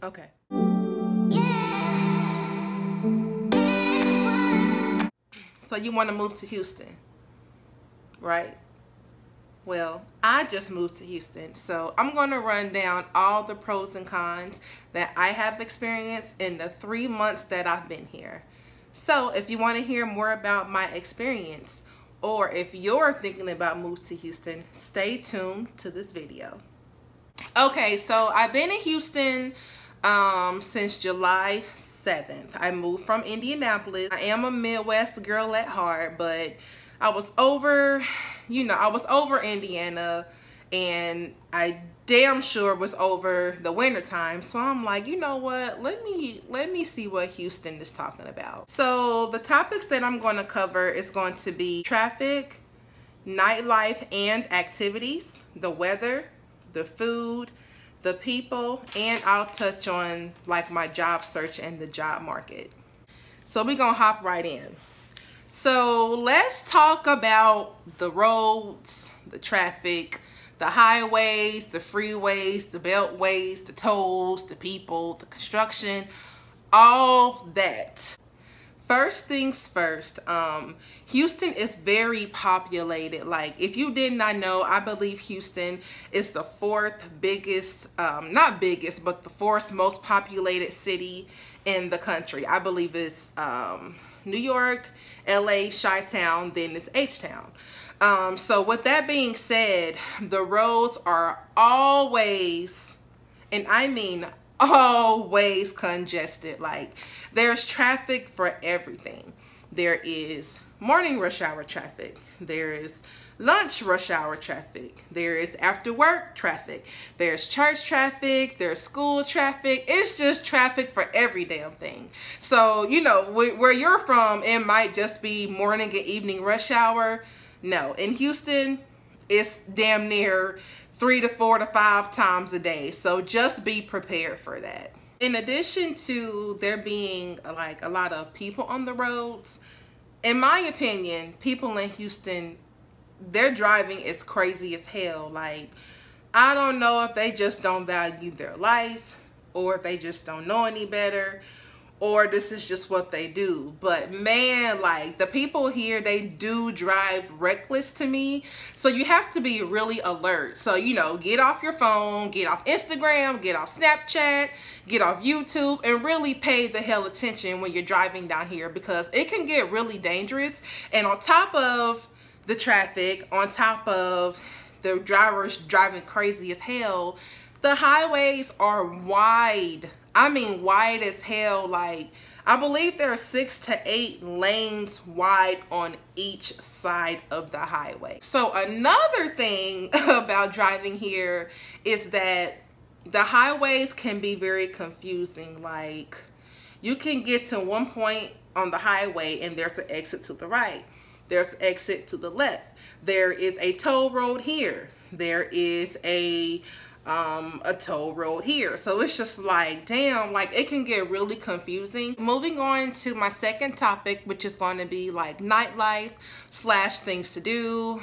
Okay. So you want to move to Houston, right? Well, I just moved to Houston, so I'm going to run down all the pros and cons that I have experienced in the 3 months that I've been here. So if you want to hear more about my experience, or if you're thinking about moving to Houston, stay tuned to this video. Okay, so I've been in Houston since July 7th. I moved from Indianapolis. I am a Midwest girl at heart, but I was over, I was over Indiana, and I damn sure was over the winter time. So I'm like, you know what? Let me see what Houston is talking about. So the topics that I'm going to cover is going to be traffic, nightlife and activities, the weather, the food, the people, and I'll touch on like my job search and the job market. So we're gonna hop right in. So let's talk about the roads, the traffic, the highways, the freeways, the beltways, the tolls, the people, the construction, all that. First things first, Houston is very populated. Like, if you did not know, I believe Houston is the fourth biggest, not biggest, but the fourth most populated city in the country. I believe it's New York, LA, Chi-Town, then it's H-Town. So with that being said, the roads are always, and I mean always congested. Like, there's traffic for everything. There is morning rush hour traffic, there is lunch rush hour traffic, there is after work traffic, there's church traffic, there's school traffic. It's just traffic for every damn thing. So where you're from, it might just be morning and evening rush hour. No, in Houston it's damn near 3 to 4 to 5 times a day. So just be prepared for that. In addition to there being like a lot of people on the roads, in my opinion, people in Houston, their driving is crazy as hell. Like, I don't know if they just don't value their life, or if they just don't know any better, or this is just what they do. But man, like, the people here, they do drive reckless to me. So you have to be really alert. So, get off your phone, get off Instagram, get off Snapchat, get off YouTube, and really pay the hell attention when you're driving down here, because it can get really dangerous. And on top of the traffic, on top of the drivers driving crazy as hell, the highways are wide. I mean, wide as hell. Like, I believe there are 6 to 8 lanes wide on each side of the highway. So another thing about driving here is that the highways can be very confusing. Like, you can get to one point on the highway and there's an exit to the right, there's an exit to the left, there is a toll road here, there is a toll road here. So it's just like, damn, like, it can get really confusing. Moving on to my second topic, which is going to be like nightlife / things to do,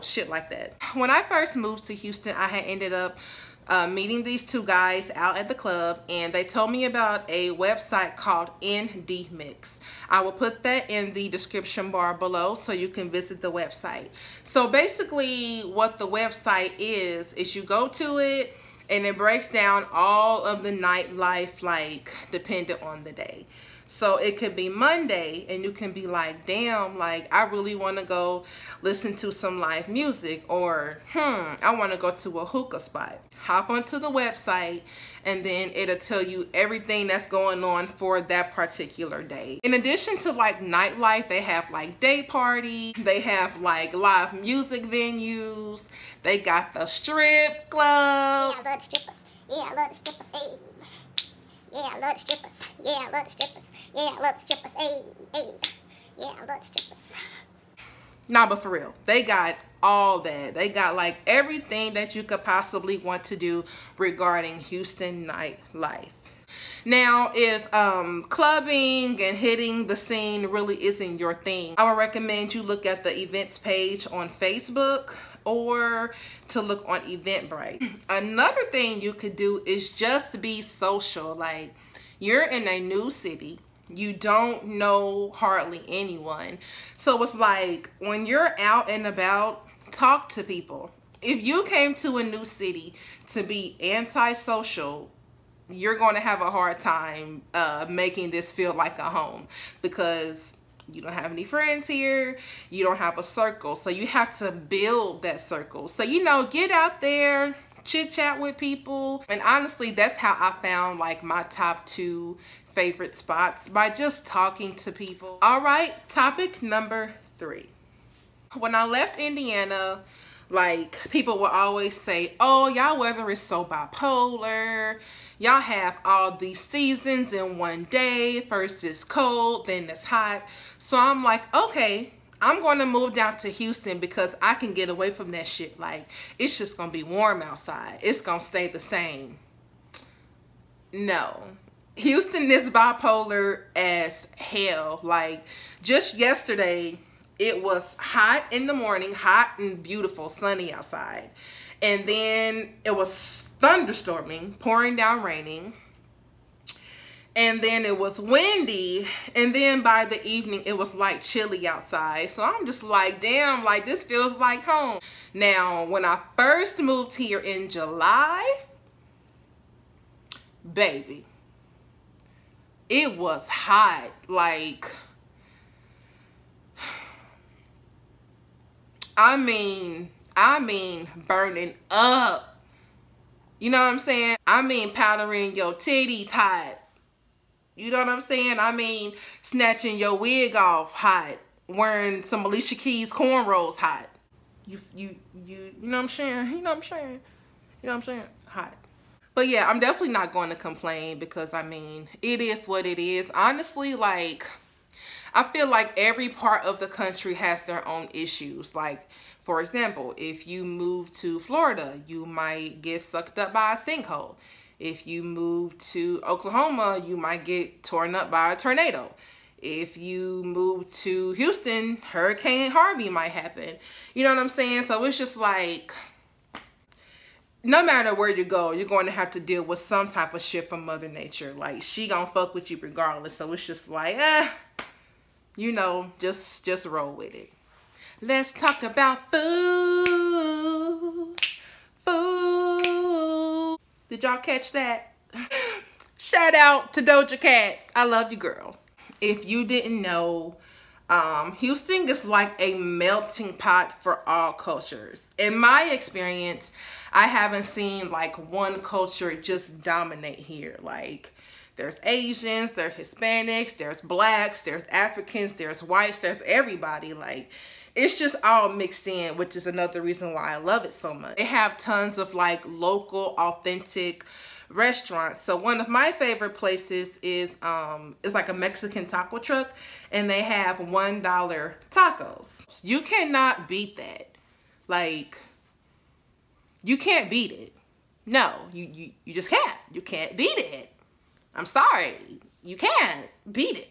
shit like that. When I first moved to Houston, I had ended up meeting these two guys out at the club, and they told me about a website called ND Mix. I will put that in the description bar below so you can visit the website. So basically what the website is you go to it and it breaks down all of the nightlife, like, dependent on the day. So it could be Monday and you can be like, damn, like, I really want to go listen to some live music, or I want to go to a hookah spot. Hop onto the website and then it'll tell you everything that's going on for that particular day. In addition to like nightlife, they have like day party, they have like live music venues, they got the strip club. Yeah, I love strippers. Yeah, I love the strippers. Hey. Yeah, I love the strippers. Yeah, I love the strippers. Yeah, I love the strippers. Hey, hey. Yeah, I love the strippers. Nah, but for real, they got all that. They got like everything that you could possibly want to do regarding Houston nightlife. Now, if clubbing and hitting the scene really isn't your thing, I would recommend you look at the events page on Facebook or to look on Eventbrite. Another thing you could do is just be social. Like, you're in a new city, you don't know hardly anyone, so it's like when you're out and about, talk to people. If you came to a new city to be antisocial, you're going to have a hard time making this feel like a home, because you don't have any friends here, you don't have a circle, so you have to build that circle. So, you know, get out there, chit chat with people. And honestly, that's how I found like my top 2 favorite spots, by just talking to people. All right, topic number 3. When I left Indiana, like, people will always say, oh, y'all weather is so bipolar. Y'all have all these seasons in one day. First it's cold, then it's hot. So I'm like, okay, I'm going to move down to Houston because I can get away from that shit. Like, it's just going to be warm outside. It's going to stay the same. No. Houston is bipolar as hell. Like, just yesterday, it was hot in the morning, hot and beautiful, sunny outside. And then it was thunderstorming, pouring down, raining. And then it was windy. And then by the evening, it was like chilly outside. So I'm just like, damn, like this feels like home. Now, when I first moved here in July, baby, it was hot. Like, I mean burning up. You know what I'm saying? I mean powdering your titties hot. You know what I'm saying? I mean snatching your wig off hot. Wearing some Alicia Keys cornrows hot. You know what I'm saying? You know what I'm saying? You know what I'm saying? Hot. But yeah, I'm definitely not going to complain, because I mean, it is what it is. Honestly, like, I feel like every part of the country has their own issues. Like, for example, if you move to Florida, you might get sucked up by a sinkhole. If you move to Oklahoma, you might get torn up by a tornado. If you move to Houston, Hurricane Harvey might happen. You know what I'm saying? So it's just like, no matter where you go, you're going to have to deal with some type of shit from Mother Nature. Like, she gonna fuck with you regardless. So it's just like, you know, just roll with it. Let's talk about food. Food. Did y'all catch that? Shout out to Doja Cat. I love you, girl. If you didn't know, Houston is like a melting pot for all cultures. In my experience, I haven't seen like one culture just dominate here. Like, there's Asians, there's Hispanics, there's blacks, there's Africans, there's whites, there's everybody. Like, it's just all mixed in, which is another reason why I love it so much. They have tons of like local, authentic restaurants. So one of my favorite places is like a Mexican taco truck, and they have $1 tacos. You cannot beat that. Like, you can't beat it. No, you just can't. You can't beat it. I'm sorry, you can't beat it.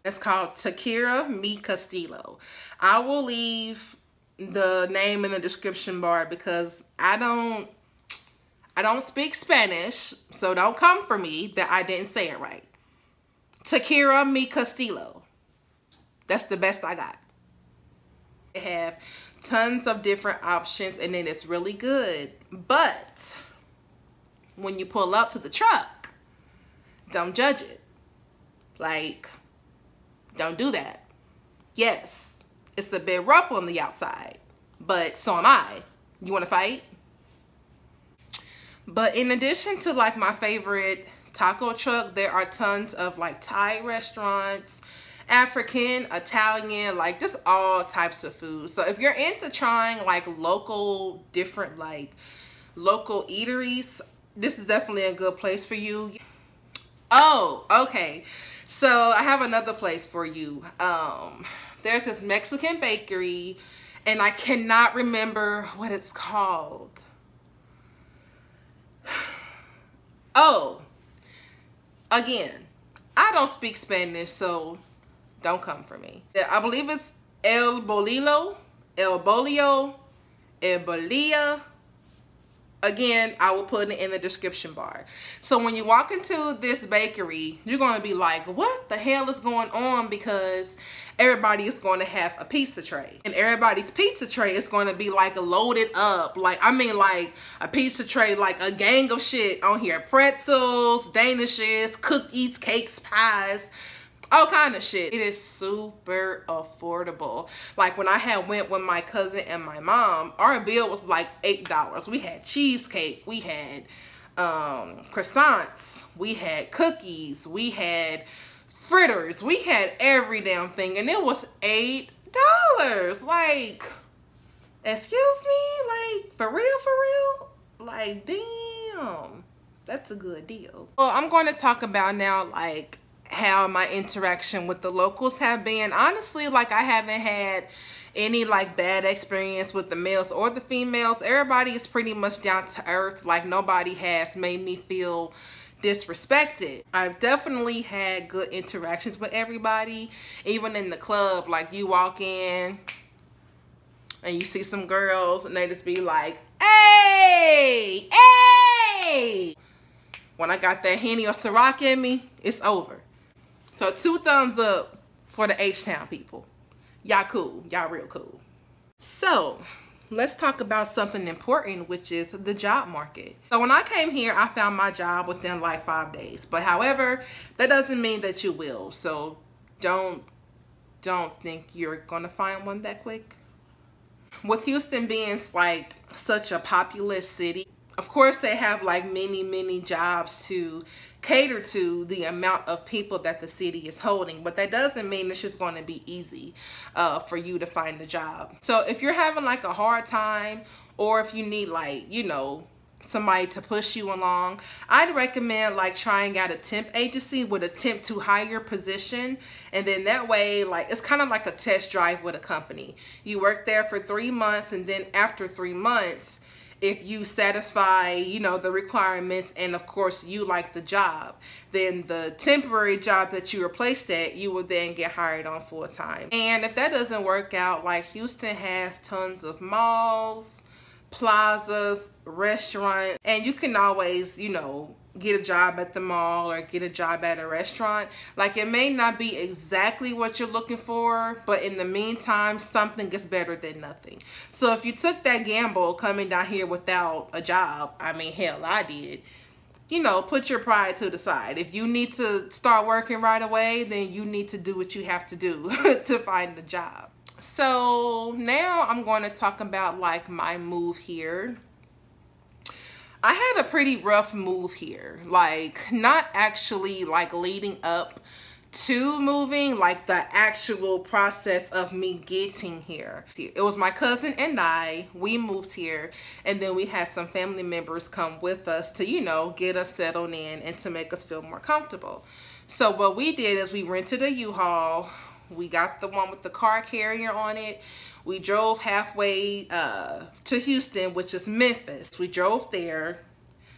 It's called Taqueria Mi Castillo. I will leave the name in the description bar because I don't speak Spanish, so don't come for me that I didn't say it right. Taqueria Mi Castillo. That's the best I got. They have tons of different options, and then it's really good. But when you pull up to the truck, don't judge it. Like, don't do that. Yes, it's a bit rough on the outside, but so am I. You want to fight? But in addition to like my favorite taco truck, there are tons of like Thai restaurants, African, Italian, like just all types of food. So if you're into trying like local, different like local eateries, this is definitely a good place for you. Oh, okay. So I have another place for you. There's this Mexican bakery, and I cannot remember what it's called. Oh, Again, I don't speak Spanish, so don't come for me. I believe it's El Bolillo, El Bolio, El Bolia. Again, I will put it in the description bar. So when you walk into this bakery, you're going to be like, what the hell is going on? Because everybody is going to have a pizza tray. And everybody's pizza tray is going to be like loaded up. Like, I mean, like a pizza tray, like a gang of shit on here. Pretzels, danishes, cookies, cakes, pies, all kind of shit. It is super affordable. Like when I went with my cousin and my mom, our bill was like $8. We had cheesecake, we had croissants, we had cookies, we had fritters, we had every damn thing, and it was $8. Like, excuse me, like for real? Like, damn, that's a good deal. Well, I'm going to talk about now, like, how my interaction with the locals have been. Honestly, like, I haven't had any like bad experience with the males or the females. Everybody is pretty much down to earth. Like, nobody has made me feel disrespected. I've definitely had good interactions with everybody. Even in the club, like, you walk in and you see some girls and they just be like, hey, hey. When I got that Henny or Ciroc in me, it's over. So 2 thumbs up for the H-Town people. Y'all cool. Y'all real cool. So let's talk about something important, which is the job market. So when I came here, I found my job within like 5 days. But however, that doesn't mean that you will. So don't think you're gonna find one that quick. With Houston being like such a populous city, of course they have like many jobs to cater to the amount of people that the city is holding, but that doesn't mean it's just going to be easy for you to find a job. So if you're having like a hard time, or if you need, like, you know, somebody to push you along, I'd recommend like trying out a temp agency with a temp to hire position. And then that way, like, it's kind of like a test drive with a company. You work there for 3 months, and then after 3 months, if you satisfy, you know, the requirements, and of course you like the job, then the temporary job that you replaced at, you will then get hired on full time. And if that doesn't work out, like, Houston has tons of malls, plazas, restaurants, and you can always, you know, get a job at the mall or get a job at a restaurant. Like, it may not be exactly what you're looking for, but in the meantime, something is better than nothing. So if you took that gamble coming down here without a job, I mean, hell, I did, you know, put your pride to the side. If you need to start working right away, then you need to do what you have to do to find a job. So now I'm going to talk about like my move here. I had a pretty rough move here, like not actually like leading up to moving, like the actual process of me getting here. It was my cousin and we moved here, and then we had some family members come with us to, you know, get us settled in and to make us feel more comfortable. So what we did is we rented a U-Haul. We got the one with the car carrier on it. We drove halfway to Houston, which is Memphis. We drove there,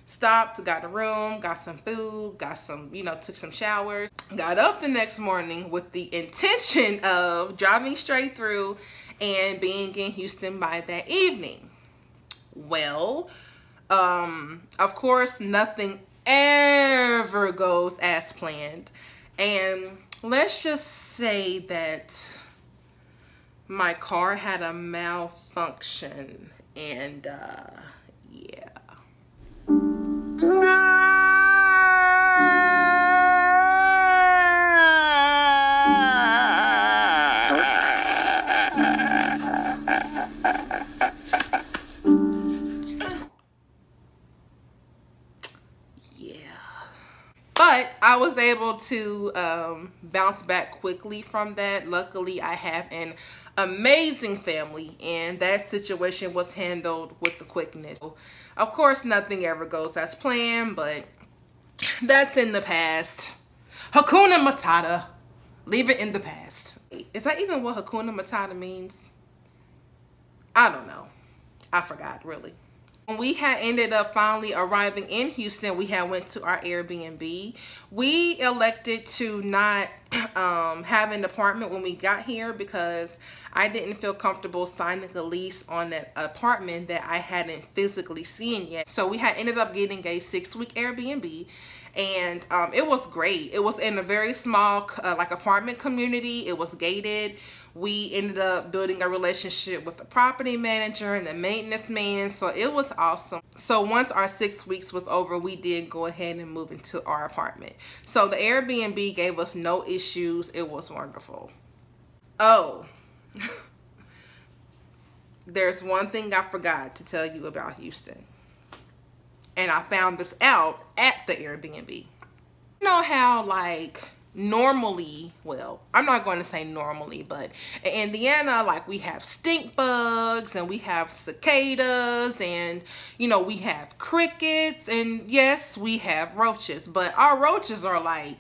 stopped, got a room, got some food, got some, you know, took some showers. Got up the next morning with the intention of driving straight through and being in Houston by that evening. Well, of course, nothing ever goes as planned. And let's just say that my car had a malfunction, and yeah. But I was able to bounce back quickly from that. Luckily, I have an amazing family, and that situation was handled with the quickness. Of course, nothing ever goes as planned, but that's in the past. Hakuna Matata. Leave it in the past. Is that even what Hakuna Matata means? I don't know. I forgot, really. When we had ended up finally arriving in Houston, we had went to our Airbnb. We elected to not have an apartment when we got here because I didn't feel comfortable signing a lease on that apartment that I hadn't physically seen yet. So we had ended up getting a 6-week Airbnb, and it was great. It was in a very small like apartment community. It was gated. We ended up building a relationship with the property manager and the maintenance man, so it was awesome. So once our 6 weeks was over, we did go ahead and move into our apartment. So the Airbnb gave us no issues. It was wonderful. Oh, there's one thing I forgot to tell you about Houston, and I found this out at the Airbnb. You know how, like, normally, well, I'm not going to say normally, but in Indiana, like, we have stink bugs and we have cicadas, and, you know, we have crickets, and yes, we have roaches, but our roaches are like,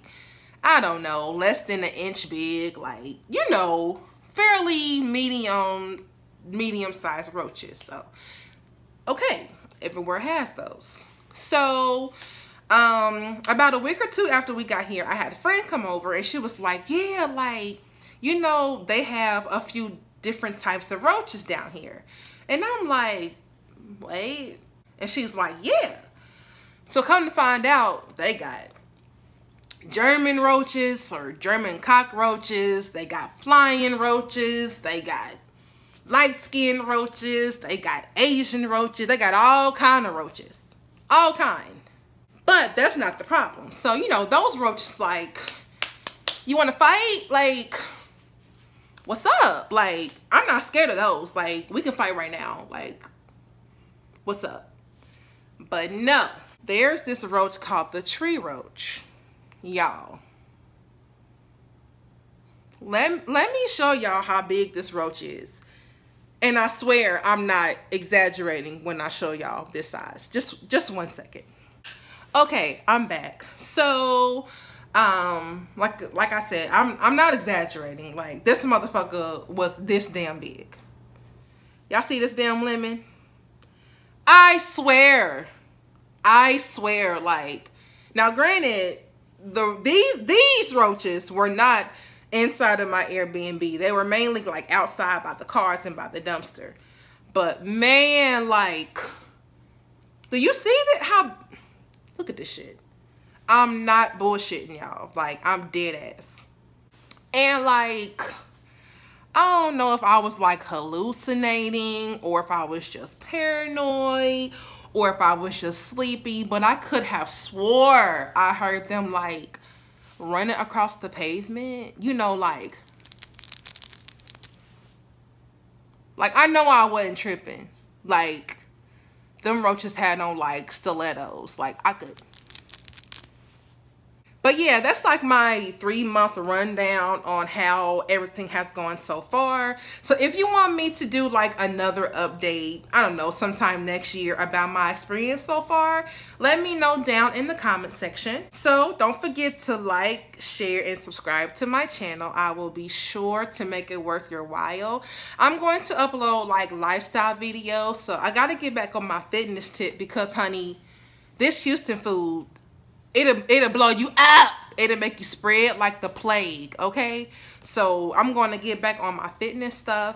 I don't know, less than an inch big, like, you know, fairly medium-sized roaches. So, okay, everywhere has those. So about a week or two after we got here, I had a friend come over, and she was like, yeah, like, you know, they have a few different types of roaches down here. And I'm like, wait. And she's like, yeah. So come to find out, they got German roaches or German cockroaches. They got flying roaches. They got light-skinned roaches. They got Asian roaches. They got all kind of roaches. All kind. But that's not the problem. So, you know, those roaches, like, you want to fight? Like, what's up? Like, I'm not scared of those. Like, we can fight right now. Like, what's up? But no, there's this roach called the tree roach. Y'all, let me show y'all how big this roach is. And I swear I'm not exaggerating when I show y'all this size. Just 1 second. Okay, I'm back. So, like I said, I'm not exaggerating. Like, this motherfucker was this damn big. Y'all see this damn lemon? I swear, like, now granted, these roaches were not inside of my Airbnb. They were mainly like outside by the cars and by the dumpster. But man, like, do you see that? How, look at this shit. I'm not bullshitting y'all. Like, I'm dead ass. And like, I don't know if I was like hallucinating or if I was just paranoid or if I was just sleepy, but I could have swore I heard them like running across the pavement. You know, like I know I wasn't tripping. Like, them roaches had on like stilettos. Like, I could. But yeah, that's like my 3-month rundown on how everything has gone so far. So if you want me to do like another update, I don't know, sometime next year about my experience so far, let me know down in the comment section. So don't forget to like, share, and subscribe to my channel. I will be sure to make it worth your while. I'm going to upload like lifestyle videos. So I got to get back on my fitness tip because, honey, this Houston food, it'll blow you up. It'll make you spread like the plague, okay? So I'm going to get back on my fitness stuff.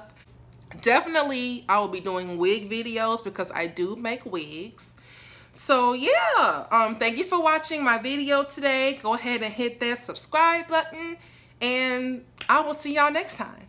Definitely, I will be doing wig videos because I do make wigs. So yeah, thank you for watching my video today. Go ahead and hit that subscribe button, and I will see y'all next time.